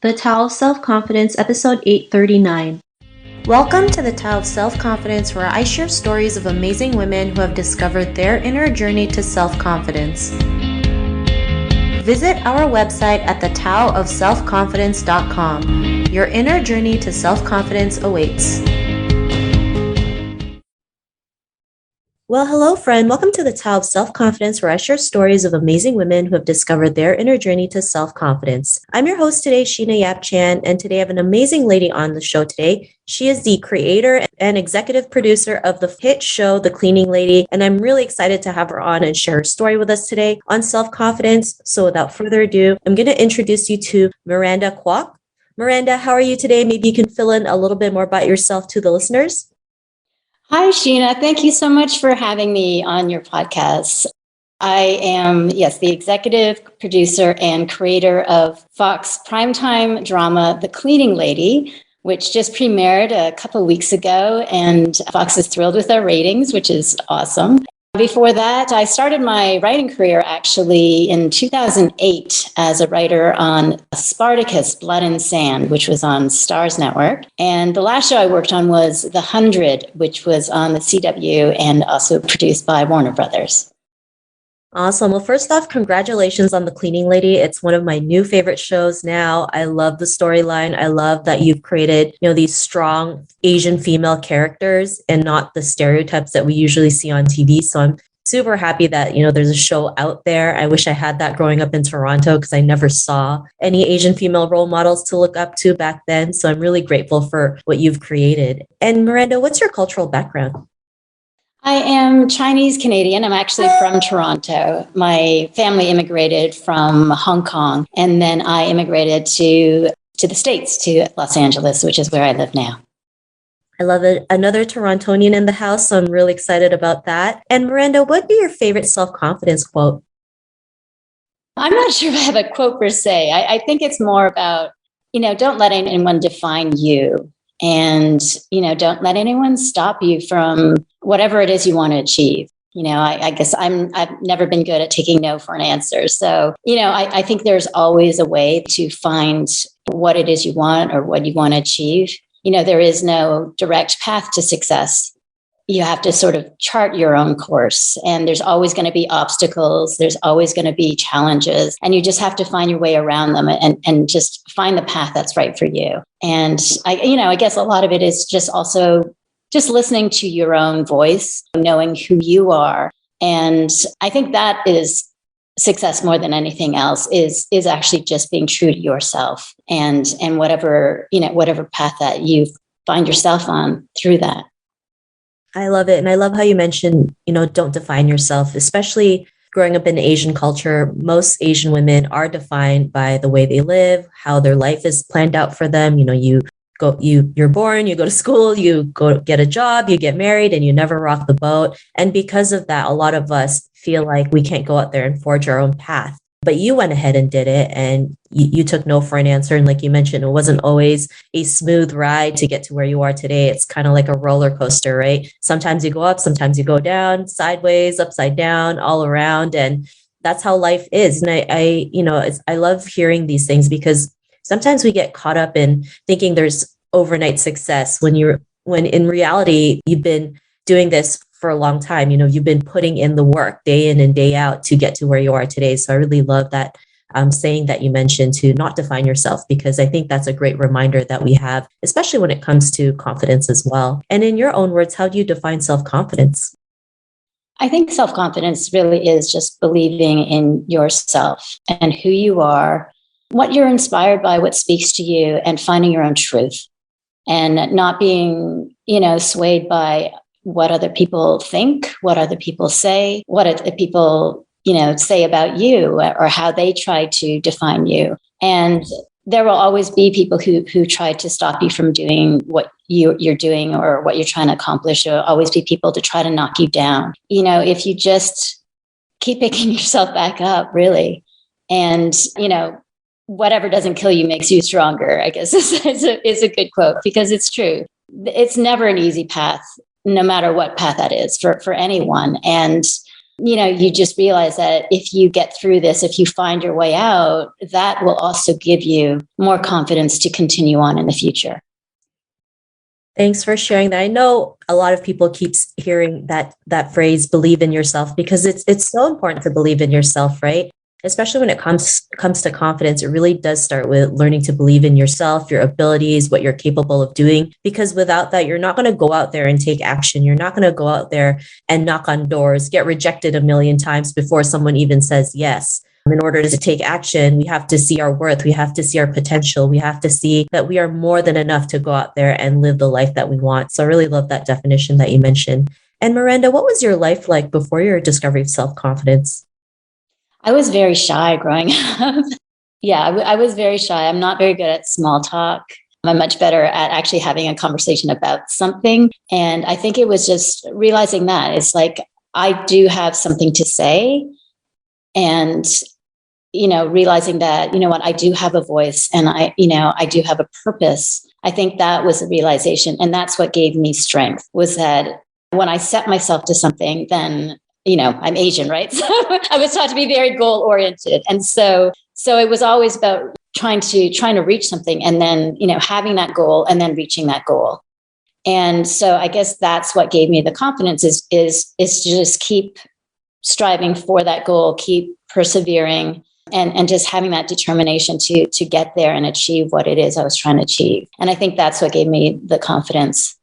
The Tao of Self-Confidence, episode 839. Welcome to the Tao of Self-Confidence, where I share stories of amazing women who have discovered their inner journey to self-confidence. Visit our website at thetaoofselfconfidence.com. Your inner journey to self-confidence awaits. Well, hello, friend. Welcome to the Tao of Self-Confidence, where I share stories of amazing women who have discovered their inner journey to self-confidence. I'm your host today, Sheena Yap-Chan, and today I have an amazing lady on the show today. She is the creator and executive producer of the hit show, The Cleaning Lady, and I'm really excited to have her on and share her story with us today on self-confidence. So without further ado, I'm going to introduce you to Miranda Kwok. Miranda, how are you today? Maybe you can fill in a little bit more about yourself to the listeners. Hi, Sheena. Thank you so much for having me on your podcast. I am, the executive producer and creator of Fox primetime drama, The Cleaning Lady, which just premiered a couple of weeks ago, and Fox is thrilled with our ratings, which is awesome. Before that, I started my writing career actually in 2008 as a writer on Spartacus, Blood and Sand, which was on Starz Network. And the last show I worked on was The 100, which was on the CW and also produced by Warner Brothers. Awesome. Well, first off, congratulations on The Cleaning Lady. It's one of my new favorite shows now. I love the storyline. I love that you've created, these strong Asian female characters and not the stereotypes that we usually see on TV. So I'm super happy that, there's a show out there. I wish I had that growing up in Toronto because I never saw any Asian female role models to look up to back then. So I'm really grateful for what you've created. And Miranda, what's your cultural background? I am Chinese Canadian. I'm actually from Toronto. My family immigrated from Hong Kong, and then I immigrated to the States, to Los Angeles, which is where I live now. I love it. Another Torontonian in the house, so I'm really excited about that. And Miranda, what would be your favorite self-confidence quote? I'm not sure if I have a quote per se. I think it's more about, don't let anyone define you. And, don't let anyone stop you from whatever it is you want to achieve. I guess I've never been good at taking no for an answer. So, I think there's always a way to find what it is you want or what you want to achieve. There is no direct path to success. You have to sort of chart your own course, and there's always going to be obstacles. There's always going to be challenges, and you just have to find your way around them and just find the path that's right for you. And I guess a lot of it is just also just listening to your own voice, knowing who you are. And I think that is success more than anything else is actually just being true to yourself and whatever path that you find yourself on through that. I love it. And I love how you mentioned, don't define yourself, especially growing up in Asian culture. Most Asian women are defined by the way they live, how their life is planned out for them. You're born, you go to school, you go get a job, you get married, and you never rock the boat. And because of that, a lot of us feel like we can't go out there and forge our own path. But you went ahead and did it, and you took no for an answer. And like you mentioned, it wasn't always a smooth ride to get to where you are today. It's kind of like a roller coaster, right? Sometimes you go up, sometimes you go down, sideways, upside down, all around. And that's how life is. And I love hearing these things because sometimes we get caught up in thinking there's overnight success when in reality, you've been doing this for a long time. You've been putting in the work day in and day out to get to where you are today. So I really love that saying that you mentioned to not define yourself, because I think that's a great reminder that we have, especially when it comes to confidence as well. And in your own words, how do you define self-confidence? I think self-confidence really is just believing in yourself and who you are, what you're inspired by, what speaks to you, and finding your own truth and not being, swayed by what other people think, what other people say, what other people, say about you or how they try to define you. And there will always be people who try to stop you from doing what you're doing or what you're trying to accomplish. There will always be people to try to knock you down. If you just keep picking yourself back up, really, and, whatever doesn't kill you makes you stronger, I guess is a good quote, because it's true. It's never an easy path, no matter what path that is for anyone. And you just realize that if you get through this, if you find your way out, that will also give you more confidence to continue on in the future. Thanks for sharing that. I know a lot of people keep hearing that phrase, believe in yourself, because it's so important to believe in yourself, right? Especially when it comes to confidence, it really does start with learning to believe in yourself, your abilities, what you're capable of doing. Because without that, you're not going to go out there and take action. You're not going to go out there and knock on doors, get rejected a million times before someone even says yes. In order to take action, we have to see our worth. We have to see our potential. We have to see that we are more than enough to go out there and live the life that we want. So I really love that definition that you mentioned. And Miranda, what was your life like before your discovery of self-confidence? I was very shy growing up. Yeah, I was very shy. I'm not very good at small talk. I'm much better at actually having a conversation about something. And I think it was just realizing that it's like, I do have something to say. And realizing that, I do have a voice and I do have a purpose. I think that was a realization. And that's what gave me strength, was that when I set myself to something, then, I'm Asian, right? So I was taught to be very goal oriented. And so it was always about trying to reach something and then, having that goal and then reaching that goal. And so I guess that's what gave me the confidence is to just keep striving for that goal, keep persevering, and just having that determination to get there and achieve what it is I was trying to achieve. And I think that's what gave me the confidence.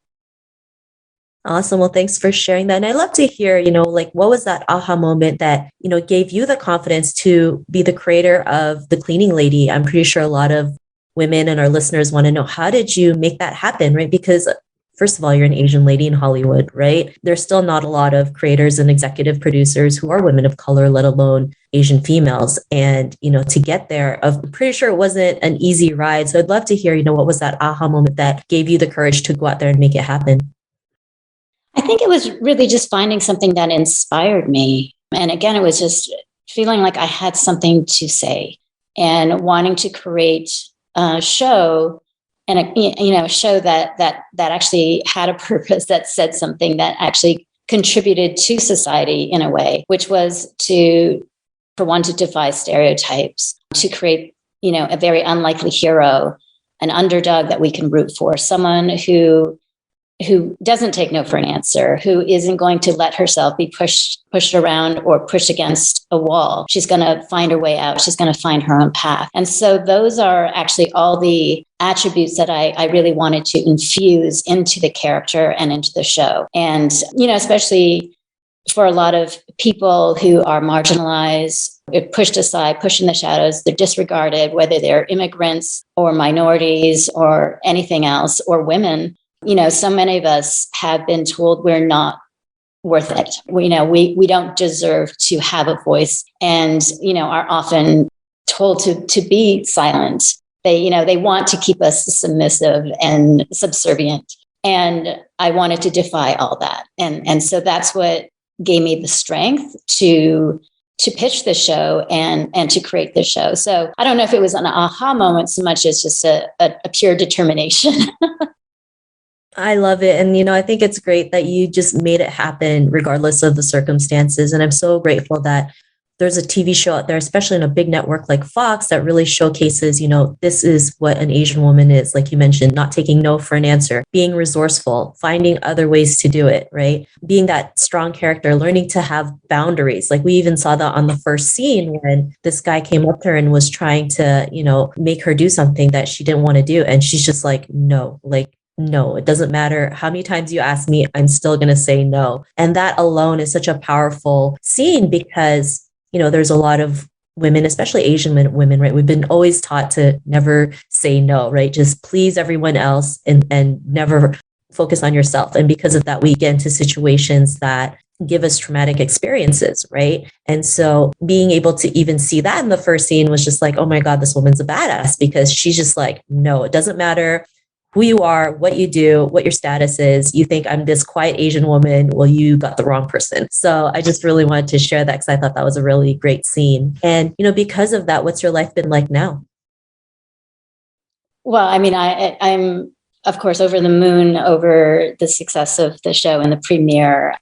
Awesome. Well, thanks for sharing that. And I'd love to hear, like what was that aha moment that, gave you the confidence to be the creator of The Cleaning Lady? I'm pretty sure a lot of women and our listeners want to know, how did you make that happen, right? Because first of all, you're an Asian lady in Hollywood, right? There's still not a lot of creators and executive producers who are women of color, let alone Asian females. And, to get there, I'm pretty sure it wasn't an easy ride. So I'd love to hear, what was that aha moment that gave you the courage to go out there and make it happen? I think it was really just finding something that inspired me. And again, it was just feeling like I had something to say and wanting to create a show and a show that actually had a purpose, that said something, that actually contributed to society in a way, which was for one, to defy stereotypes, to create, a very unlikely hero, an underdog that we can root for, someone who doesn't take no for an answer, who isn't going to let herself be pushed around or pushed against a wall. She's going to find her way out. She's going to find her own path. And so those are actually all the attributes that I really wanted to infuse into the character and into the show. And, especially for a lot of people who are marginalized, pushed aside, pushed in the shadows, they're disregarded, whether they're immigrants or minorities or anything else, or women. So many of us have been told we're not worth it. We don't deserve to have a voice, and, are often told to be silent. They want to keep us submissive and subservient. And I wanted to defy all that. And so that's what gave me the strength to pitch the show and to create the show. So I don't know if it was an aha moment so much as just a pure determination. I love it. And, I think it's great that you just made it happen regardless of the circumstances. And I'm so grateful that there's a TV show out there, especially in a big network like Fox, that really showcases, this is what an Asian woman is. Like you mentioned, not taking no for an answer, being resourceful, finding other ways to do it, right? Being that strong character, learning to have boundaries. Like we even saw that on the first scene when this guy came up to her and was trying to, make her do something that she didn't want to do. And she's just like, no, it doesn't matter how many times you ask me, I'm still going to say no. And that alone is such a powerful scene because, there's a lot of women, especially Asian women, right? We've been always taught to never say no, right? Just please everyone else and never focus on yourself. And because of that, we get into situations that give us traumatic experiences, right? And so being able to even see that in the first scene was just like, oh my God, this woman's a badass, because she's just like, no, it doesn't matter who you are, what you do, what your status is. You think I'm this quiet Asian woman. Well, you got the wrong person. So I just really wanted to share that because I thought that was a really great scene. And, because of that, what's your life been like now? Well, I mean, I'm, of course, over the moon over the success of the show and the premiere.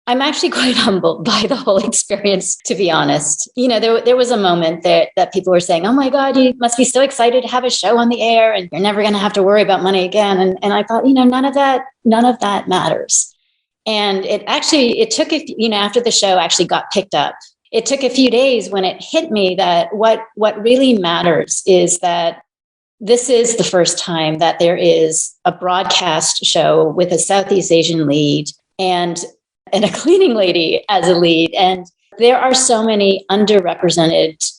I'm actually quite humbled by the whole experience, to be honest. There was a moment that people were saying, oh my God, you must be so excited to have a show on the air and you're never going to have to worry about money again. And I thought, none of that matters. And it took, after the show actually got picked up, it took a few days when it hit me that what really matters is that this is the first time that there is a broadcast show with a Southeast Asian lead and a cleaning lady as a lead. And there are so many underrepresented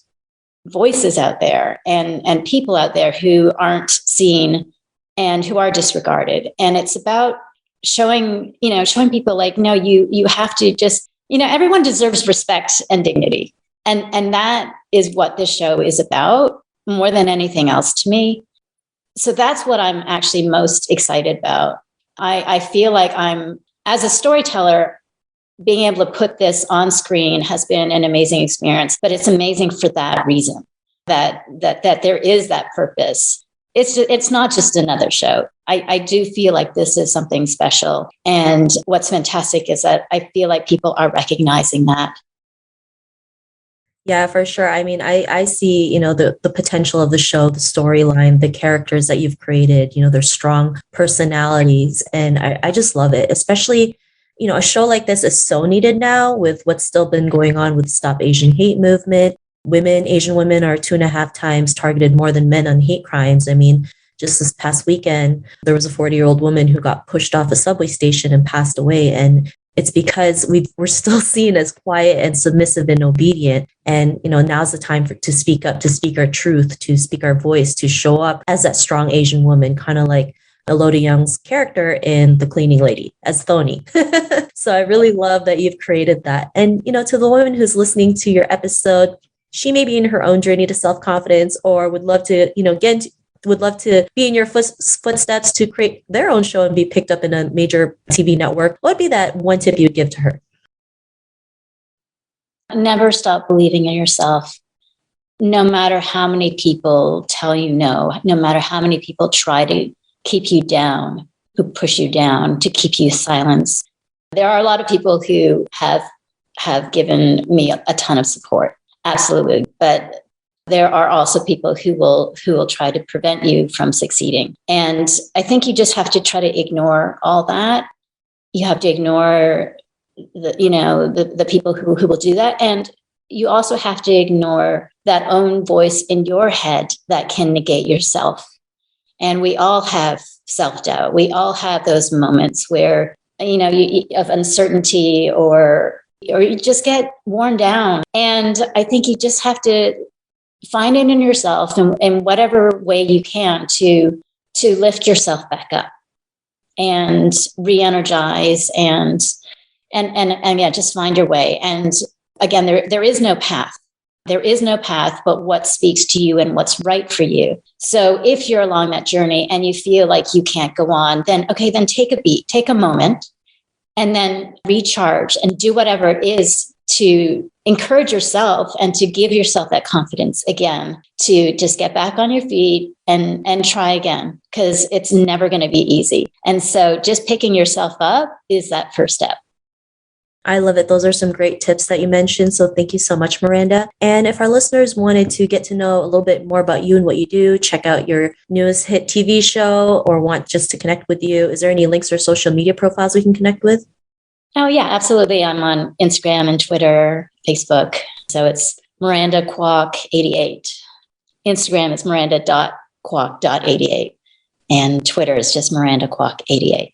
voices out there and people out there who aren't seen and who are disregarded. And it's about showing people like, no, you have to just, everyone deserves respect and dignity. And that is what this show is about more than anything else to me. So that's what I'm actually most excited about. I feel like as a storyteller, being able to put this on screen has been an amazing experience, but it's amazing for that reason, that there is that purpose. It's not just another show. I do feel like this is something special. And what's fantastic is that I feel like people are recognizing that. Yeah, for sure. I mean, I see, the potential of the show, the storyline, the characters that you've created, their strong personalities. And I just love it, especially, a show like this is so needed now with what's still been going on with Stop Asian Hate movement. Asian women are 2.5 times targeted more than men on hate crimes. I mean, just this past weekend, there was a 40-year-old woman who got pushed off a subway station and passed away. And it's because we're still seen as quiet and submissive and obedient. And, now's the time to speak up, to speak our truth, to speak our voice, to show up as that strong Asian woman, kind of like Elodie Young's character in The Cleaning Lady as Thony. So I really love that you've created that. And, to the woman who's listening to your episode, she may be in her own journey to self-confidence or would love to, would love to be in your footsteps to create their own show and be picked up in a major TV network. What would be that one tip you would give to her? Never stop believing in yourself. No matter how many people tell you no matter how many people try to keep you down, who push you down to keep you silenced. There are a lot of people who have given me a ton of support. Absolutely. But there are also people who will try to prevent you from succeeding. And I think you just have to try to ignore all that. You have to ignore the people who will do that. And you also have to ignore that own voice in your head that can negate yourself. And we all have self-doubt. We all have those moments where, of uncertainty or you just get worn down. And I think you just have to find it in yourself in whatever way you can to lift yourself back up and re-energize and yeah, just find your way. And again, there is no path. There is no path but what speaks to you and what's right for you. So if you're along that journey and you feel like you can't go on, then take a beat, take a moment, and then recharge and do whatever it is to encourage yourself and to give yourself that confidence again, to just get back on your feet and try again, because it's never going to be easy. And so just picking yourself up is that first step. I love it. Those are some great tips that you mentioned. So thank you so much, Miranda. And if our listeners wanted to get to know a little bit more about you and what you do, check out your newest hit TV show, or want just to connect with you, is there any links or social media profiles we can connect with? Oh, yeah, absolutely. I'm on Instagram and Twitter, Facebook. So it's Miranda Kwok 88. Instagram is miranda.kwok.88. And Twitter is just Miranda Kwok 88.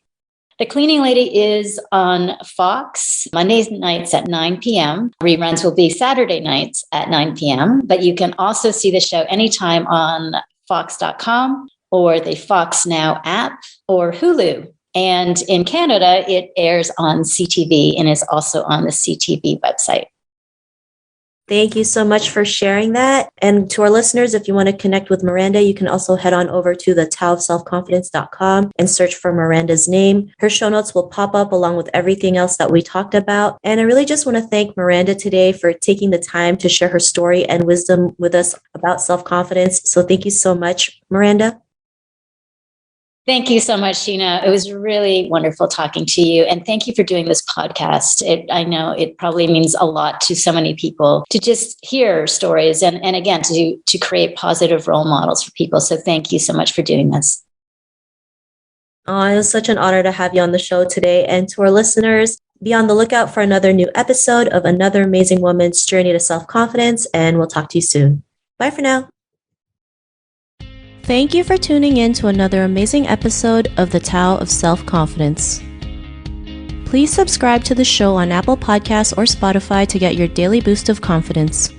The Cleaning Lady is on Fox Monday nights at 9 p.m. Reruns will be Saturday nights at 9 p.m. But you can also see the show anytime on Fox.com or the Fox Now app or Hulu. And in Canada, it airs on CTV and is also on the CTV website. Thank you so much for sharing that. And to our listeners, if you want to connect with Miranda, you can also head on over to the taoofselfconfidence.com and search for Miranda's name. Her show notes will pop up along with everything else that we talked about. And I really just want to thank Miranda today for taking the time to share her story and wisdom with us about self-confidence. So thank you so much, Miranda. Thank you so much, Sheena. It was really wonderful talking to you. And thank you for doing this podcast. I know it probably means a lot to so many people to just hear stories and again, to create positive role models for people. So thank you so much for doing this. Oh, it was such an honor to have you on the show today. And to our listeners, be on the lookout for another new episode of another amazing woman's journey to self-confidence. And we'll talk to you soon. Bye for now. Thank you for tuning in to another amazing episode of the Tao of Self-Confidence. Please subscribe to the show on Apple Podcasts or Spotify to get your daily boost of confidence.